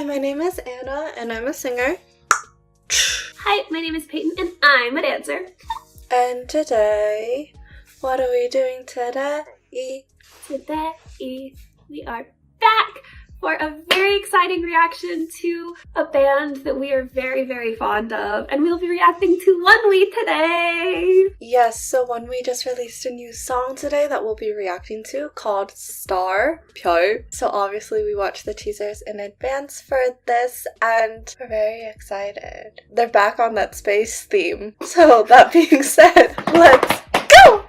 Hi, my name is Anna, and I'm a singer. Hi, my name is Peyton, and I'm a dancer. And today, what are we doing today? Today, we are back for a very exciting reaction to a band that we are very, very fond of, and we'll be reacting to ONEWE today! Yes, so ONEWE just released a new song today that we'll be reacting to called Star, 별. So obviously we watched the teasers in advance for this, and we're very excited. They're back on that space theme. So that being said, let's go!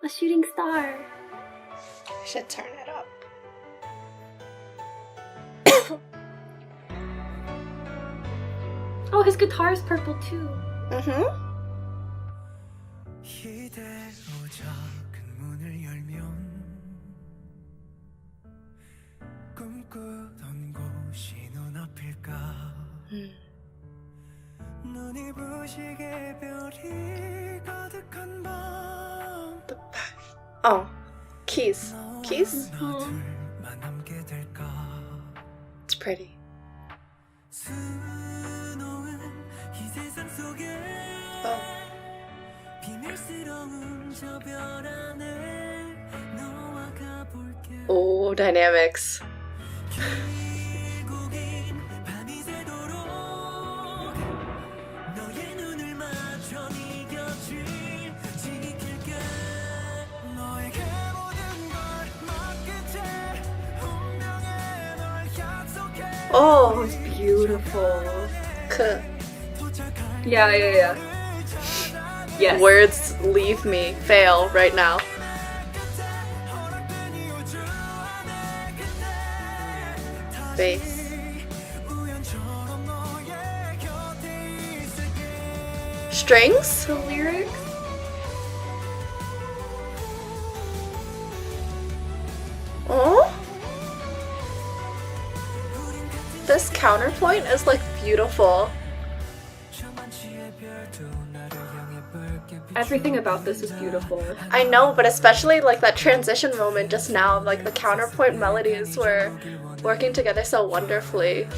A shooting star. I should turn it up. Oh, his guitar is purple too. Oh, keys. Keys? It's pretty. Oh. Oh, dynamics. Oh, It's beautiful. Yeah. Yes. Words leave me, fail right now. Bass. Strings? The lyrics? Oh? This counterpoint is like beautiful. Everything about this is beautiful. I know, but especially like that transition moment just now, like the counterpoint melodies were working together so wonderfully.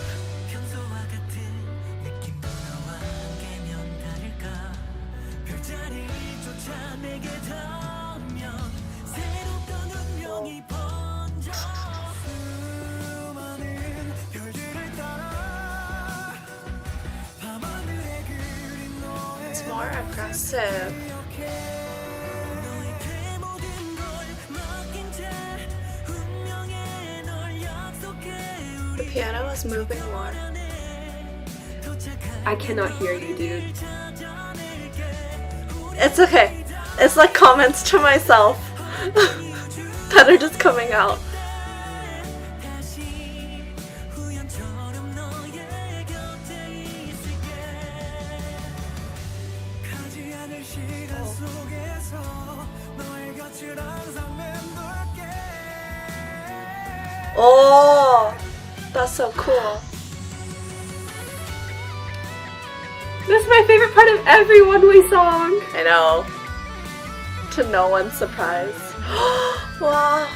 It's more aggressive. The piano is moving more. I cannot hear you, dude. It's okay. It's like comments to myself that are just coming out. Oh, that's so cool. This is my favorite part of every ONEWE song. I know. To no one's surprise. Wow.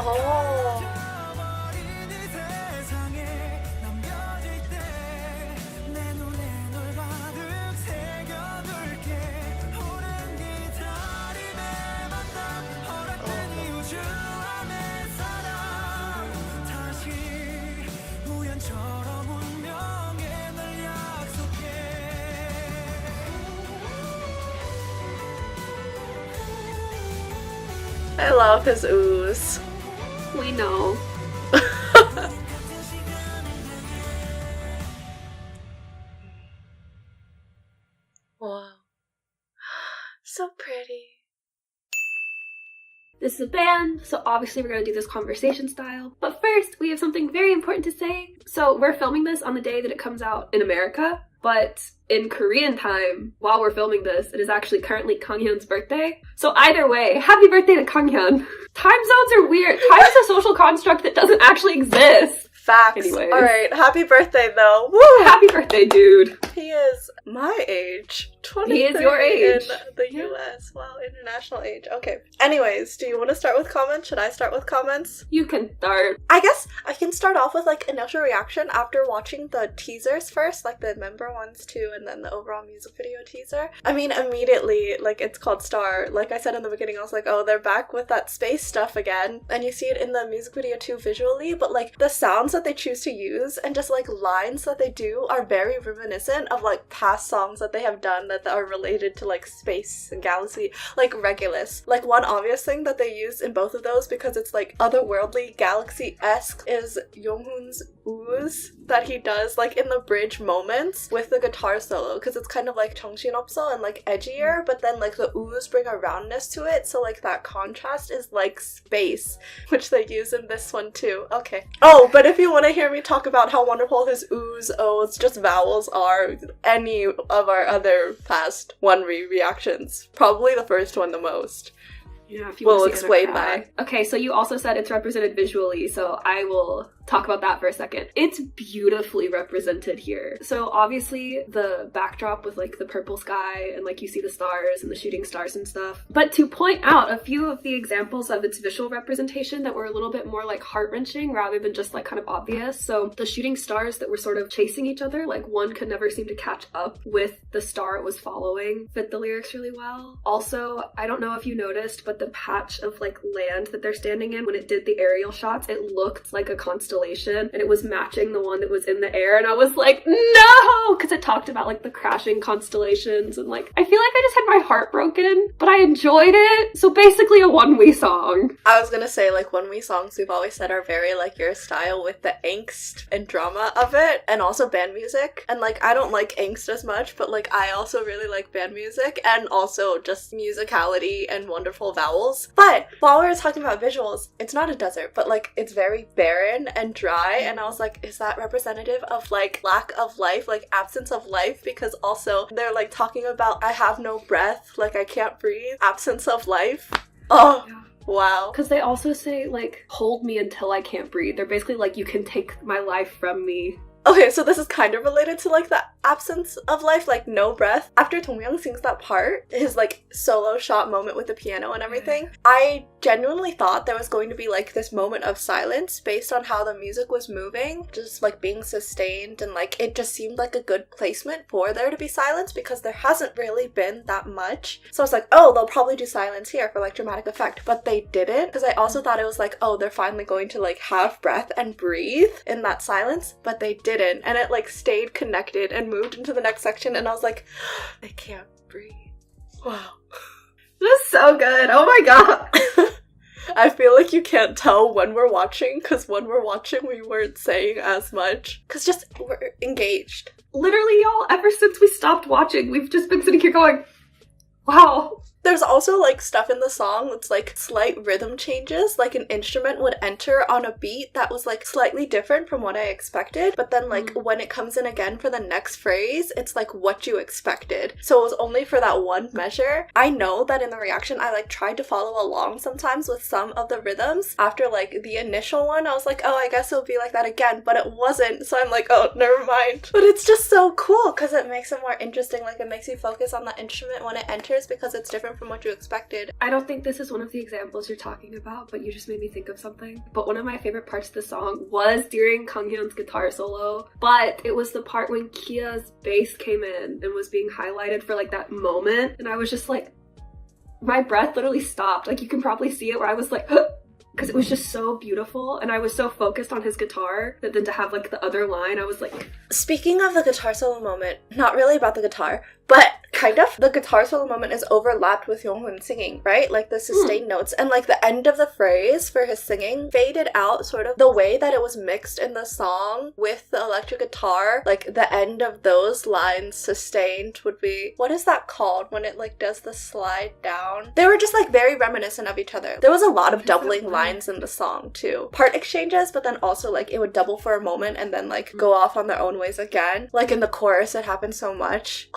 Oh. I love his ooze. We know. Wow. So pretty. This is a band, so obviously we're going to do this conversation style. But first, we have something very important to say. So we're filming this on the day that it comes out in America. But in Korean time, while we're filming this, it is actually currently Kanghyun's birthday. So either way, happy birthday to Kanghyun. Time zones are weird. Time is a social construct that doesn't actually exist. Facts. Anyways. Alright, happy birthday though. Woo! Happy birthday, dude. He is my age. 23 He is your age. in the US. Wow, international age. Okay. Anyways, do you want to start with comments? Should I start with comments? You can start. I guess I can start off with like initial reaction after watching the teasers first, like the member ones too, and then the overall music video teaser. I mean, immediately, like it's called Star. Like I said in the beginning, I was like, oh, they're back with that space stuff again. And you see it in the music video too visually, but like the sounds that they choose to use and just like lines that they do are very reminiscent of like past songs that they have done that are related to like space and galaxy, like Regulus. Like one obvious thing that they use in both of those, because it's like otherworldly galaxy-esque, is Yonghoon's ooze that he does like in the bridge moments with the guitar solo, because it's kind of like 정신없어 and like edgier, but then like the ooze bring a roundness to it, so like that contrast is like space, which they use in this one too. Okay. Oh, but if you want to hear me talk about how wonderful his ooze, it's just vowels are, any of our other past one reactions, probably the first one the most. Yeah, if you We'll want to see explain Anna cry. that. Okay, so you also said it's represented visually, so I will talk about that for a second. It's beautifully represented here. So obviously the backdrop with like the purple sky and like you see the stars and the shooting stars and stuff. But to point out a few of the examples of its visual representation that were a little bit more like heart-wrenching rather than just like kind of obvious. So the shooting stars that were sort of chasing each other, like one could never seem to catch up with the star it was following, fit the lyrics really well. Also, I don't know if you noticed, but the patch of like land that they're standing in, when it did the aerial shots, it looked like a constellation and it was matching the one that was in the air, and I was like, no, because it talked about like the crashing constellations, and like I feel like I just had my heart broken, but I enjoyed it. So basically a Wonwee song. I was gonna say, like, Wonwee songs we've always said are very like your style, with the angst and drama of it, and also band music. And like I don't like angst as much, but like I also really like band music, and also just musicality and wonderful vowels. But while we were talking about visuals, it's not a desert, but like it's very barren and dry, and I was like, is that representative of like lack of life, like absence of life? Because also they're like talking about I have no breath, like I can't breathe, absence of life. Oh yeah. Wow. Because they also say like hold me until I can't breathe. They're basically like, you can take my life from me. Okay, so this is kind of related to like the absence of life, like no breath. After Dongmyeong sings that part, his like solo shot moment with the piano and everything, I genuinely thought there was going to be like this moment of silence based on how the music was moving, just like being sustained, and like it just seemed like a good placement for there to be silence because there hasn't really been that much. So I was like, oh, they'll probably do silence here for like dramatic effect, but they didn't, because I also thought it was like, oh, they're finally going to like have breath and breathe in that silence, but they didn't, and it like stayed connected and moved into the next section, and I was like, they can't breathe. Wow. This is so good. Oh my god. I feel like you can't tell when we're watching, because when we're watching we weren't saying as much, because just we're engaged. Literally, y'all, ever since we stopped watching, we've just been sitting here going, wow. There's also like stuff in the song that's like slight rhythm changes, like an instrument would enter on a beat that was like slightly different from what I expected, but then like when it comes in again for the next phrase, it's like what you expected. So it was only for that one measure. I know that in the reaction I like tried to follow along sometimes with some of the rhythms. After like the initial one, I was like, oh, I guess it'll be like that again, but it wasn't, so I'm like, oh, never mind. But it's just so cool because it makes it more interesting, like it makes you focus on the instrument when it enters because it's different from what you expected. I don't think this is one of the examples you're talking about, but you just made me think of something. But one of my favorite parts of the song was during Kanghyun's guitar solo, but it was the part when Kia's bass came in and was being highlighted for like that moment, and I was just like, my breath literally stopped. Like you can probably see it where I was like, because it was just so beautiful, and I was so focused on his guitar that then to have like the other line, I was like... Speaking of the guitar solo moment, not really about the guitar, but kind of, the guitar solo moment is overlapped with Yonghoon singing, right? Like the sustained notes, and like the end of the phrase for his singing faded out sort of the way that it was mixed in the song with the electric guitar. Like the end of those lines sustained would be, what is that called when it like does the slide down? They were just like very reminiscent of each other. There was a lot of doubling lines in the song too. Part exchanges, but then also like it would double for a moment and then like go off on their own ways again. Like in the chorus, it happened so much.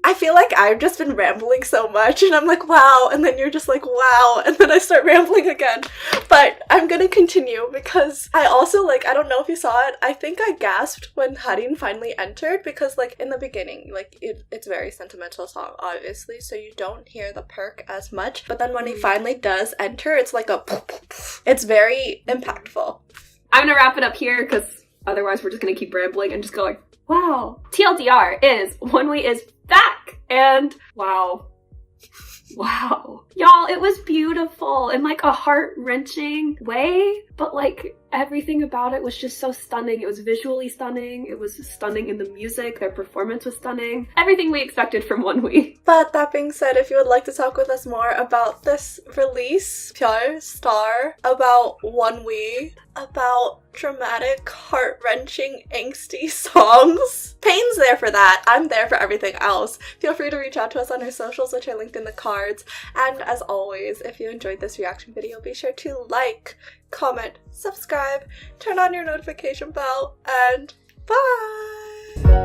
I feel like I've just been rambling so much and I'm like, wow, and then you're just like, wow, and then I start rambling again. But I'm gonna continue because I also, like, I don't know if you saw it, I think I gasped when Harin finally entered because, like, in the beginning, like, it's a very sentimental song, obviously, so you don't hear the perk as much, but then when he finally does enter, it's like a it's very impactful. I'm gonna wrap it up here because otherwise we're just gonna keep rambling and just going, wow. TLDR is Wonwee is back, and wow. Y'all, it was beautiful in like a heart-wrenching way, but like everything about it was just so stunning. It was visually stunning, it was stunning in the music, their performance was stunning. Everything we expected from Wonwee. But that being said, if you would like to talk with us more about this release, Pyeol, Star, about Wonwee, about dramatic, heart-wrenching, angsty songs, Payne's there for that. I'm there for everything else. Feel free to reach out to us on our socials, which are linked in the cards. And as always, if you enjoyed this reaction video, be sure to like, comment, subscribe, turn on your notification bell, and bye!